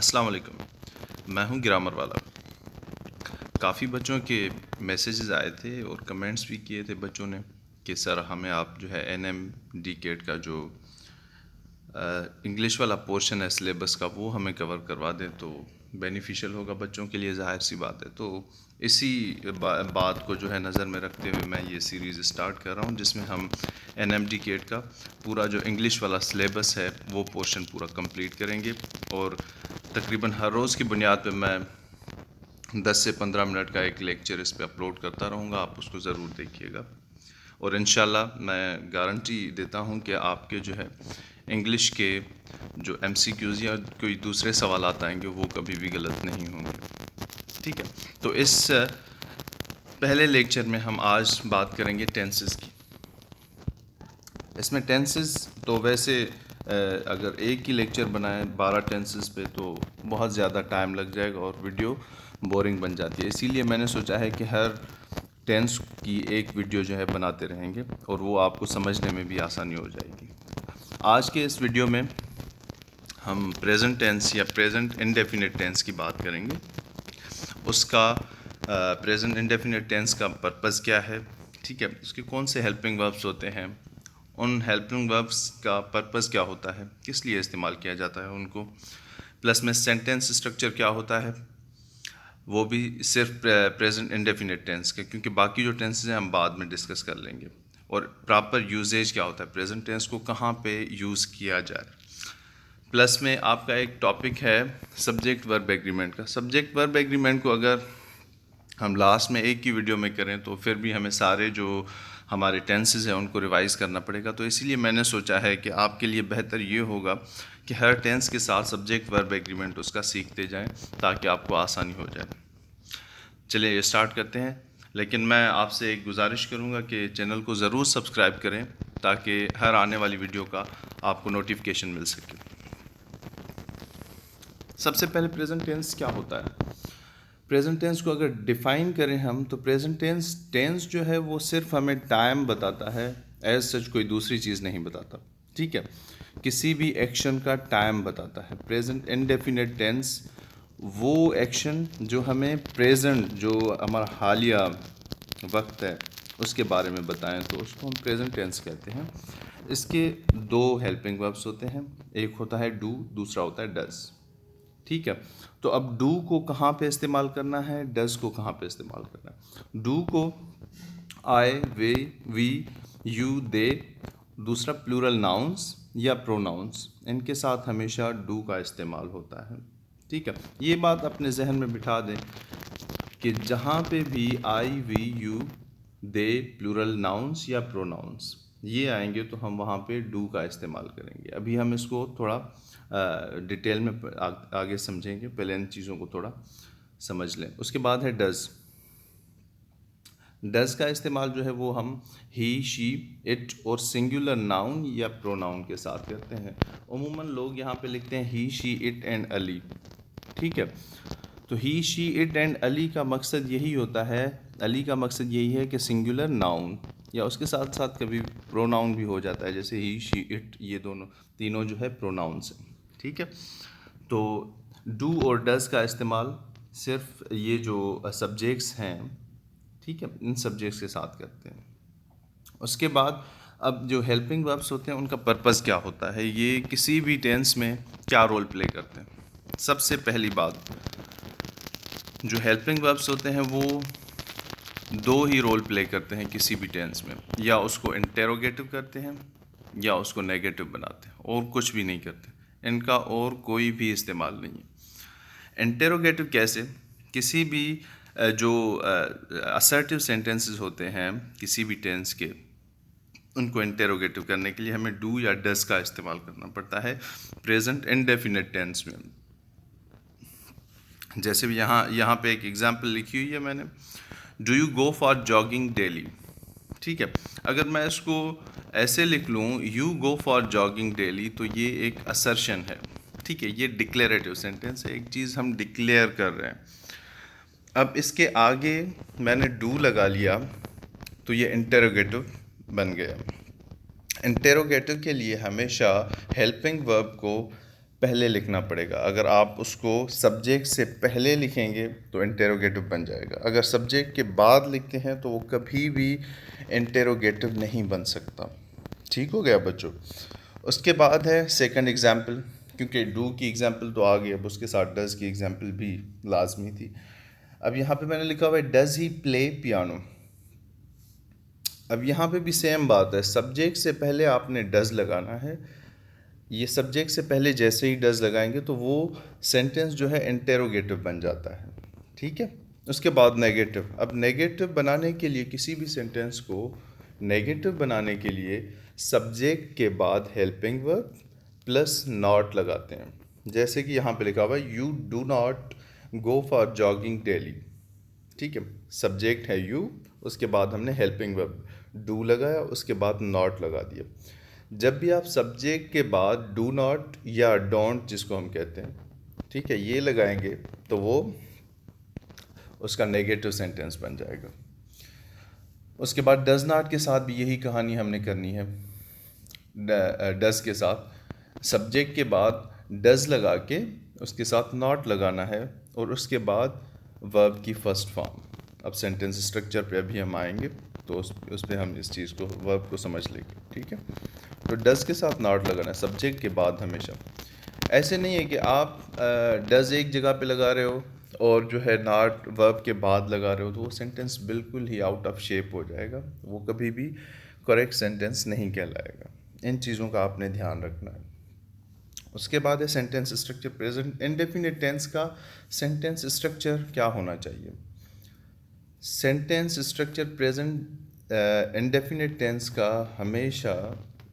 अस्सलाम वालेकुम। मैं हूं ग्रामर वाला। काफ़ी बच्चों के मैसेजेस आए थे और कमेंट्स भी किए थे बच्चों ने कि सर हमें आप जो है एन एम डी केट का जो इंग्लिश वाला पोर्शन है सिलेबस का वो हमें कवर करवा दें तो बेनिफिशियल होगा बच्चों के लिए, ज़ाहिर सी बात है। तो इसी बात को जो है नज़र में रखते हुए मैं ये सीरीज़ स्टार्ट कर रहा हूँ जिसमें हम एन एम डी केट का पूरा जो इंग्लिश वाला सिलेबस है वो पोर्शन पूरा कंप्लीट करेंगे। और तकरीबन हर रोज़ की बुनियाद पे मैं 10 से 15 मिनट का एक लेक्चर इस पे अपलोड करता रहूँगा, आप उसको ज़रूर देखिएगा। और इंशाल्लाह मैं गारंटी देता हूँ कि आपके जो है इंग्लिश के जो MCQs या कोई दूसरे सवालात आएंगे वो कभी भी गलत नहीं होंगे। ठीक है, तो इस पहले लेक्चर में हम आज बात करेंगे टेंसेस की। इसमें टेंसेस तो वैसे अगर एक ही लेक्चर बनाएं 12 टेंसेस पे तो बहुत ज़्यादा टाइम लग जाएगा और वीडियो बोरिंग बन जाती है। इसीलिए मैंने सोचा है कि हर टेंस की एक वीडियो जो है बनाते रहेंगे और वो आपको समझने में भी आसानी हो जाएगी। आज के इस वीडियो में हम प्रेजेंट टेंस या प्रेजेंट इंडेफिनिट टेंस की बात करेंगे। उसका प्रेजेंट इंडेफिनिट टेंस का पर्पज़ क्या है, ठीक है, उसके कौन से हेल्पिंग वर्ब्स होते हैं, उन हेल्पिंग वर्ब्स का पर्पज़ क्या होता है, किस लिए इस्तेमाल किया जाता है उनको, प्लस में सेंटेंस स्ट्रक्चर क्या होता है, वो भी सिर्फ प्रेजेंट इंडेफिनिट टेंस का, क्योंकि बाकी जो टेंसेस हैं हम बाद में डिस्कस कर लेंगे। और प्रॉपर यूजेज क्या होता है, प्रेजेंट टेंस को कहाँ पे यूज़ किया जाए। प्लस में आपका एक टॉपिक है सब्जेक्ट वर्ब एग्रीमेंट का। सब्जेक्ट वर्ब एग्रीमेंट को अगर हम लास्ट में एक ही वीडियो में करें तो फिर भी हमें सारे जो हमारे टेंसेस हैं उनको रिवाइज़ करना पड़ेगा। तो इसीलिए मैंने सोचा है कि आपके लिए बेहतर ये होगा कि हर टेंस के साथ सब्जेक्ट वर्ब एग्रीमेंट उसका सीखते जाएं ताकि आपको आसानी हो जाए। चलिए ये स्टार्ट करते हैं, लेकिन मैं आपसे एक गुजारिश करूंगा कि चैनल को ज़रूर सब्सक्राइब करें ताकि हर आने वाली वीडियो का आपको नोटिफिकेशन मिल सके। सबसे पहले प्रेजेंट टेंस क्या होता है। प्रेजेंट टेंस को अगर डिफ़ाइन करें हम तो प्रेजेंट टेंस जो है वो सिर्फ हमें टाइम बताता है, एज सच कोई दूसरी चीज़ नहीं बताता। ठीक है, किसी भी एक्शन का टाइम बताता है। प्रेजेंट इंडेफिनिट टेंस वो एक्शन जो हमें प्रेजेंट जो हमारा हालिया वक्त है उसके बारे में बताएं तो उसको हम प्रेजेंट टेंस कहते हैं। इसके दो हेल्पिंग वर्ब्स होते हैं, एक होता है डू, दूसरा होता है डज। ठीक है, तो अब डू को कहाँ पे इस्तेमाल करना है, डज को कहाँ पे इस्तेमाल करना है। डू को आई, वे, वी, यू, दे, दूसरा प्लूरल नाउन्स या प्रोनाउंस, इनके साथ हमेशा डू का इस्तेमाल होता है। ठीक है, ये बात अपने जहन में बिठा दें कि जहाँ पे भी I, we, you, they, plural nouns या प्रोनाउंस ये आएंगे तो हम वहाँ पे डू का इस्तेमाल करेंगे। अभी हम इसको थोड़ा डिटेल में आगे समझेंगे, पहले इन चीज़ों को थोड़ा समझ लें। उसके बाद है डज। डज का इस्तेमाल जो है वो हम ही, शी, इट और सिंगुलर नाउन या प्रोनाउन के साथ करते हैं। उमूमन लोग यहाँ पे लिखते हैं ही, शी, इट एंड अली। ठीक है, तो ही, शी, इट एंड अली का मकसद यही होता है, अली का मकसद यही है कि सिंगुलर नाउन या उसके साथ साथ कभी प्रोनाउन भी हो जाता है, जैसे ही, शी, इट, ये दोनों तीनों जो है प्रोनाउंस हैं। ठीक है, तो डू और डज का इस्तेमाल सिर्फ ये जो सब्जेक्ट्स हैं, ठीक है, इन सब्जेक्ट्स के साथ करते हैं। उसके बाद अब जो हेल्पिंग वर्ब्स होते हैं उनका पर्पज़ क्या होता है, ये किसी भी टेंस में क्या रोल प्ले करते हैं। सबसे पहली बात, जो हेल्पिंग वर्ब्स होते हैं वो दो ही रोल प्ले करते हैं किसी भी टेंस में, या उसको इंटेरोगेटिव करते हैं या उसको नेगेटिव बनाते हैं, और कुछ भी नहीं करते, इनका और कोई भी इस्तेमाल नहीं है। इंटेरोगेटिव कैसे, किसी भी जो असर्टिव सेंटेंसेस होते हैं किसी भी टेंस के, उनको इंटेरोगेटिव करने के लिए हमें डू या डज का इस्तेमाल करना पड़ता है प्रेजेंट इंडेफिनिट टेंस में। जैसे भी यहाँ पे एक एग्जांपल लिखी हुई है मैंने, do you go for jogging daily. ठीक है, अगर मैं इसको ऐसे लिख लूँ you go for jogging daily तो ये एक असर्शन है। ठीक है, ये डिक्लेरेटिव सेंटेंस है, एक चीज़ हम डिक्लेयर कर रहे हैं। अब इसके आगे मैंने डू लगा लिया तो ये इंटेरोगेटिव बन गया। इंटेरोगेटिव के लिए हमेशा हेल्पिंग वर्ब को पहले लिखना पड़ेगा। अगर आप उसको सब्जेक्ट से पहले लिखेंगे तो इंटेरोगेटिव बन जाएगा। अगर सब्जेक्ट के बाद लिखते हैं तो वो कभी भी इंटेरोगेटिव नहीं बन सकता। ठीक हो गया बच्चों। उसके बाद है सेकंड एग्जाम्पल, क्योंकि डू की एग्जाम्पल तो आ गई, अब उसके साथ डज की एग्जाम्पल भी लाजमी थी। अब यहाँ पे मैंने लिखा हुआ है डज ही प्ले पियानो। अब यहाँ पे भी सेम बात है, सब्जेक्ट से पहले आपने डज लगाना है। ये सब्जेक्ट से पहले जैसे ही डज लगाएंगे तो वो सेंटेंस जो है इंटेरोगेटिव बन जाता है। ठीक है। उसके बाद नेगेटिव। अब नेगेटिव बनाने के लिए, किसी भी सेंटेंस को नेगेटिव बनाने के लिए सब्जेक्ट के बाद हेल्पिंग वर्ब प्लस नॉट लगाते हैं। जैसे कि यहाँ पे लिखा हुआ है you do not go for jogging daily. ठीक है, सब्जेक्ट है यू, उसके बाद हमने हेल्पिंग वर्ब डू लगाया, उसके बाद नॉट लगा दिया। जब भी आप सब्जेक्ट के बाद डू नॉट या डोंट जिसको हम कहते हैं, ठीक है, ये लगाएंगे तो वो उसका नेगेटिव सेंटेंस बन जाएगा। उसके बाद डज नॉट के साथ भी यही कहानी हमने करनी है। डज के साथ सब्जेक्ट के बाद डज लगा के उसके साथ नॉट लगाना है, और उसके बाद वर्ब की फर्स्ट फॉर्म। अब सेंटेंस स्ट्रक्चर पे अभी हम आएंगे तो उस पे हम इस चीज़ को, वर्ब को समझ लेंगे। ठीक है, तो डज के साथ नॉट लगाना है सब्जेक्ट के बाद हमेशा। ऐसे नहीं है कि आप डज एक जगह पे लगा रहे हो और जो है नॉट वर्ब के बाद लगा रहे हो, तो वो सेंटेंस बिल्कुल ही आउट ऑफ शेप हो जाएगा, वो कभी भी करेक्ट सेंटेंस नहीं कहलाएगा। इन चीज़ों का आपने ध्यान रखना है। उसके बाद है sentence structure. Present indefinite tense का सेंटेंस स्ट्रक्चर क्या होना चाहिए? Sentence structure present indefinite tense का हमेशा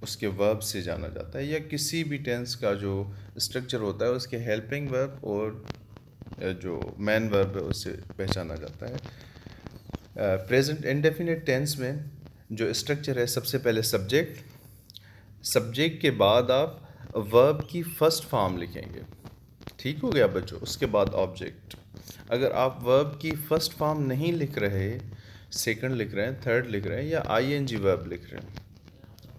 उसके वर्ब से जाना जाता है, या किसी भी टेंस का जो स्ट्रक्चर होता है उसके हेल्पिंग वर्ब और जो मेन वर्ब है उससे पहचाना जाता है। प्रेजेंट इंडेफिनिट टेंस में जो स्ट्रक्चर है, सबसे पहले सब्जेक्ट, सब्जेक्ट के बाद आप वर्ब की फर्स्ट फॉर्म लिखेंगे। ठीक हो गया बच्चों। उसके बाद ऑब्जेक्ट। अगर आप वर्ब की फर्स्ट फॉर्म नहीं लिख रहे, सेकंड लिख रहे हैं, थर्ड लिख रहे हैं, या आईएनजी वर्ब लिख रहे हैं,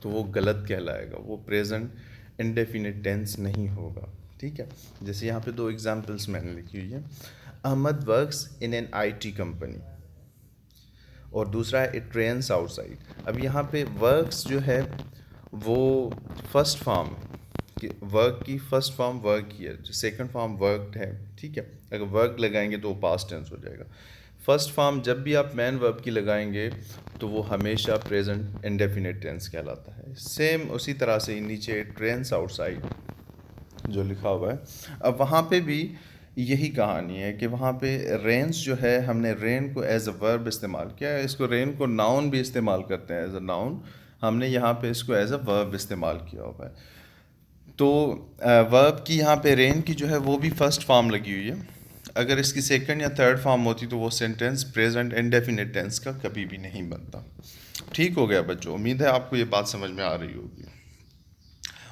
तो वो गलत कहलाएगा, वो प्रेजेंट इंडेफिनिट टेंस नहीं होगा। ठीक है, जैसे यहाँ पे दो एग्जांपल्स मैंने लिखी हुई है। Ahmed works in an IT company, और दूसरा है इट रेन्स आउटसाइड। अब यहाँ पे वर्क्स जो है वो फर्स्ट फॉर्म, वर्क की फर्स्ट फॉर्म वर्क ही है, जो सेकंड फॉर्म वर्कड है। ठीक है, अगर वर्क लगाएंगे तो वो पास्ट टेंस हो जाएगा। फर्स्ट फॉर्म जब भी आप मैन वर्ब की लगाएंगे तो वो हमेशा प्रेजेंट इंडेफिनिट टेंस कहलाता है। सेम उसी तरह से ही नीचे ट्रेन्स आउटसाइड जो लिखा हुआ है, अब वहाँ पे भी यही कहानी है कि वहाँ पे रेन्स जो है, हमने रेन को एज अ वर्ब इस्तेमाल किया है। इसको रेन को नाउन भी इस्तेमाल करते हैं एज अ नाउन, हमने यहाँ पे इसको एज अ वर्ब इस्तेमाल किया हुआ है। तो वर्ब की यहाँ पे रेन की जो है वो भी फर्स्ट फॉर्म लगी हुई है। अगर इसकी सेकंड या थर्ड फॉर्म होती तो वो सेंटेंस प्रेजेंट इंडेफिनिट टेंस का कभी भी नहीं बनता। ठीक हो गया बच्चों, उम्मीद है आपको ये बात समझ में आ रही होगी।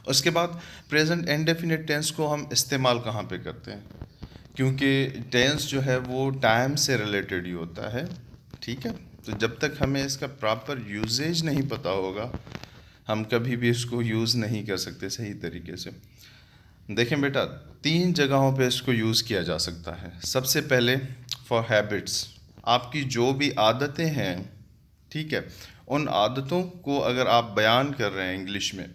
उसके बाद प्रेजेंट इंडेफिनिट टेंस को हम इस्तेमाल कहाँ पे करते हैं? क्योंकि टेंस जो है वो टाइम से रिलेटेड ही होता है। ठीक है, तो जब तक हमें इसका प्रॉपर यूजेज नहीं पता होगा, हम कभी भी इसको यूज़ नहीं कर सकते सही तरीके से। देखें बेटा, 3 जगहों पे इसको यूज़ किया जा सकता है। सबसे पहले फॉर हैबिट्स, आपकी जो भी आदतें हैं, ठीक है, उन आदतों को अगर आप बयान कर रहे हैं इंग्लिश में,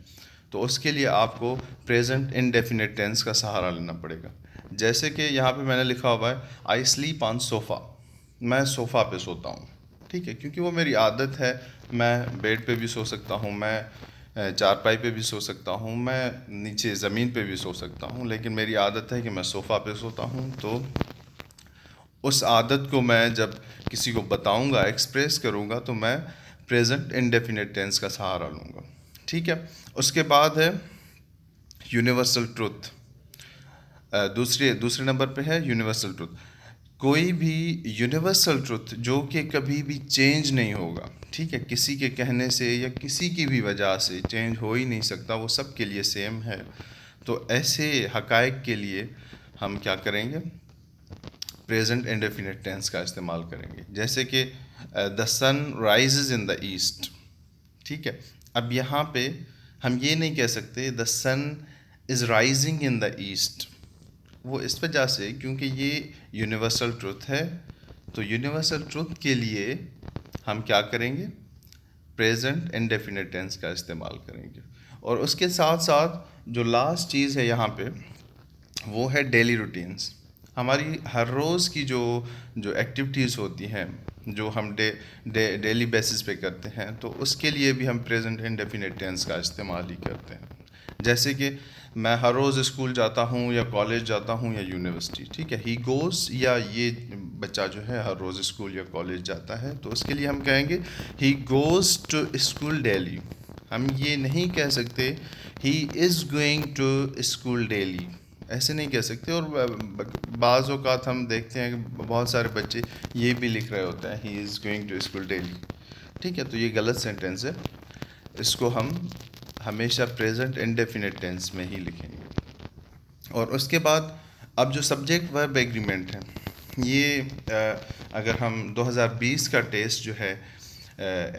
तो उसके लिए आपको प्रेजेंट इंडेफिनिट टेंस का सहारा लेना पड़ेगा। जैसे कि यहाँ पे मैंने लिखा हुआ है आई स्लीप ऑन सोफ़ा, मैं सोफ़ा पे सोता हूँ। ठीक है, क्योंकि वो मेरी आदत है। मैं बेड पे भी सो सकता हूँ, मैं चारपाई पे भी सो सकता हूँ, मैं नीचे ज़मीन पे भी सो सकता हूँ, लेकिन मेरी आदत है कि मैं सोफ़ा पे सोता हूँ। तो उस आदत को मैं जब किसी को बताऊँगा, एक्सप्रेस करूँगा, तो मैं प्रेजेंट इंडेफिनिट टेंस का सहारा लूँगा। ठीक है, उसके बाद है यूनिवर्सल ट्रुथ। दूसरे नंबर पे है यूनिवर्सल ट्रुथ। कोई भी यूनिवर्सल ट्रुथ जो कि कभी भी चेंज नहीं होगा, ठीक है, किसी के कहने से या किसी की भी वजह से चेंज हो ही नहीं सकता, वो सब के लिए सेम है। तो ऐसे हकायक के लिए हम क्या करेंगे? प्रेजेंट इंडेफिनिट टेंस का इस्तेमाल करेंगे। जैसे कि the sun rises in the east. ठीक है, अब यहाँ पे हम ये नहीं कह सकते the sun is rising in the east. वो इस वजह से क्योंकि ये यूनिवर्सल ट्रुथ है, तो यूनिवर्सल ट्रुथ के लिए हम क्या करेंगे, प्रेजेंट इंडेफिनिट टेंस का इस्तेमाल करेंगे। और उसके साथ साथ जो लास्ट चीज़ है यहाँ पे वो है डेली रूटीन्स। हमारी हर रोज़ की जो जो एक्टिविटीज़ होती हैं, जो हम डेली बेसिस पे करते हैं, तो उसके लिए भी हम प्रेजेंट इंडेफिनिट टेंस का इस्तेमाल ही करते हैं। जैसे कि मैं हर रोज़ स्कूल जाता हूँ या कॉलेज जाता हूँ या यूनिवर्सिटी, ठीक है, ही गोज़, या ये बच्चा जो है हर रोज़ स्कूल या कॉलेज जाता है, तो उसके लिए हम कहेंगे he goes to school daily. हम ये नहीं कह सकते he is going to school daily, ऐसे नहीं कह सकते। और बाज़ औक़ात हम देखते हैं कि बहुत सारे बच्चे ये भी लिख रहे होते हैं he is going to school daily, ठीक है, तो ये गलत सेंटेंस है। इसको हम हमेशा प्रेजेंट इंडेफिनिट टेंस में ही लिखेंगे। और उसके बाद अब जो सब्जेक्ट वर्ब एग्रीमेंट है, ये अगर हम 2020 का टेस्ट जो है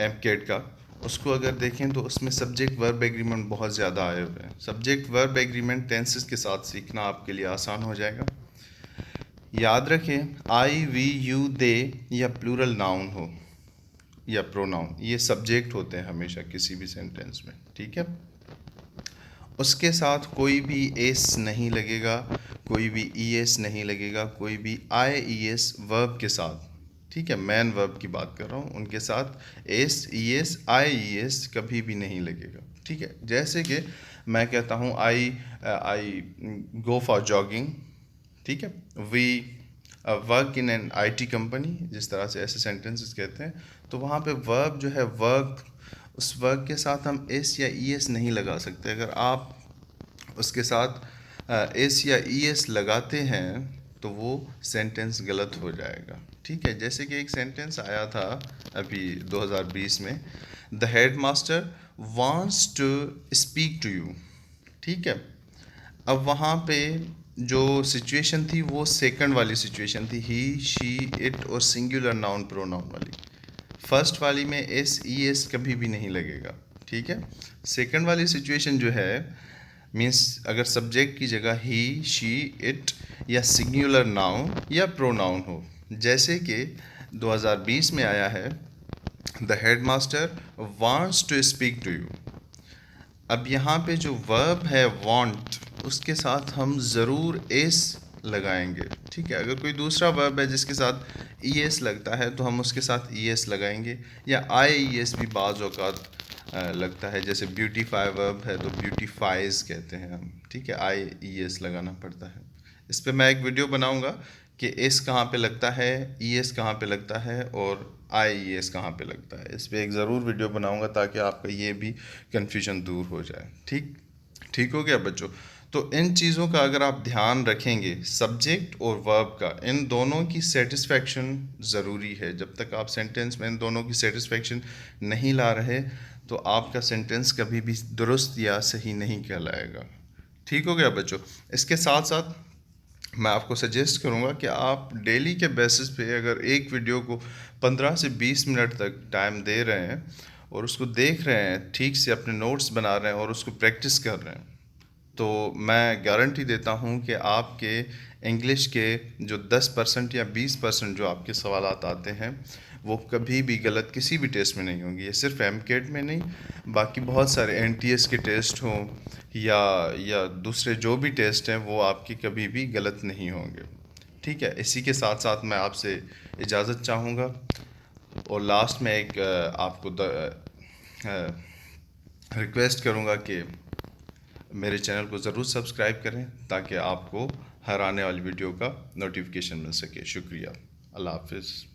एमकेट का, उसको अगर देखें तो उसमें सब्जेक्ट वर्ब एग्रीमेंट बहुत ज़्यादा आए हुए हैं। सब्जेक्ट वर्ब एग्रीमेंट टेंसेस के साथ सीखना आपके लिए आसान हो जाएगा। याद रखें, आई, वी, यू, दे या प्लूरल नाउन हो या प्रोनाउन, ये सब्जेक्ट होते हैं हमेशा किसी भी सेंटेंस में, ठीक है। उसके साथ कोई भी एस नहीं लगेगा, कोई भी ईएस नहीं लगेगा, कोई भी आईईएस वर्ब के साथ, ठीक है, मैन वर्ब की बात कर रहा हूँ, उनके साथ एस, ईएस, आईईएस कभी भी नहीं लगेगा, ठीक है। जैसे कि मैं कहता हूँ आई गो फॉर जॉगिंग, ठीक है, we work in an IT company, जिस तरह से ऐसे सेंटेंसेस कहते हैं, तो वहाँ पे वर्ब जो है वर्क, उस वर्क के साथ हम एस या ईएस नहीं लगा सकते। अगर आप उसके साथ एस या ईएस लगाते हैं तो वो सेंटेंस गलत हो जाएगा, ठीक है। जैसे कि एक सेंटेंस आया था अभी 2020 में, the head master wants to speak to you, ठीक है। अब वहाँ पे जो सिचुएशन थी वो सेकंड वाली सिचुएशन थी, ही, शी, इट और सिंगुलर नाउन प्रोनाउन वाली। फर्स्ट वाली में एस ई एस कभी भी नहीं लगेगा, ठीक है। सेकंड वाली सिचुएशन जो है मीन्स अगर सब्जेक्ट की जगह ही, शी, इट या सिंगुलर नाउन या प्रोनाउन हो, जैसे कि 2020 में आया है the head master wants to speak to you. अब यहाँ पे जो वर्ब है वांट, उसके साथ हम ज़रूर एस लगाएंगे, ठीक है। अगर कोई दूसरा वर्ब है जिसके साथ ई एस लगता है तो हम उसके साथ ई एस लगाएंगे, या आई ई एस भी बाज़ औक़ात लगता है। जैसे ब्यूटीफाई वर्ब है तो ब्यूटीफाइज कहते हैं हम, ठीक है, आई ई एस लगाना पड़ता है। इस पे मैं एक वीडियो बनाऊंगा कि एस कहाँ पे लगता है, ई एस कहाँ पे लगता है और आई ई एस कहाँ पे लगता है। इस पे एक ज़रूर वीडियो बनाऊंगा ताकि आपका ये भी कन्फ्यूजन दूर हो जाए, ठीक ठीक हो गया बच्चों। तो इन चीज़ों का अगर आप ध्यान रखेंगे, सब्जेक्ट और वर्ब का, इन दोनों की सेटिस्फेक्शन ज़रूरी है। जब तक आप सेंटेंस में इन दोनों की सेटिस्फेक्शन नहीं ला रहे तो आपका सेंटेंस कभी भी दुरुस्त या सही नहीं कहलाएगा, ठीक हो गया बच्चों। इसके साथ साथ मैं आपको सजेस्ट करूंगा कि आप डेली के बेसिस पे अगर एक वीडियो को 15 से 20 मिनट तक टाइम दे रहे हैं और उसको देख रहे हैं, ठीक से अपने नोट्स बना रहे हैं और उसको प्रैक्टिस कर रहे हैं, तो मैं गारंटी देता हूं कि आपके इंग्लिश के जो 10% या 20% जो आपके सवालात आते हैं वो कभी भी गलत किसी भी टेस्ट में नहीं होंगे। ये सिर्फ एमकेट में नहीं, बाकी बहुत सारे एनटीएस के टेस्ट हों या दूसरे जो भी टेस्ट हैं वो आपकी कभी भी गलत नहीं होंगे, ठीक है। इसी के साथ साथ मैं आपसे इजाज़त चाहूँगा और लास्ट में एक आपको रिक्वेस्ट करूँगा कि मेरे चैनल को ज़रूर सब्सक्राइब करें ताकि आपको हर आने वाली वीडियो का नोटिफिकेशन मिल सके। शुक्रिया, अल्लाह हाफिज़।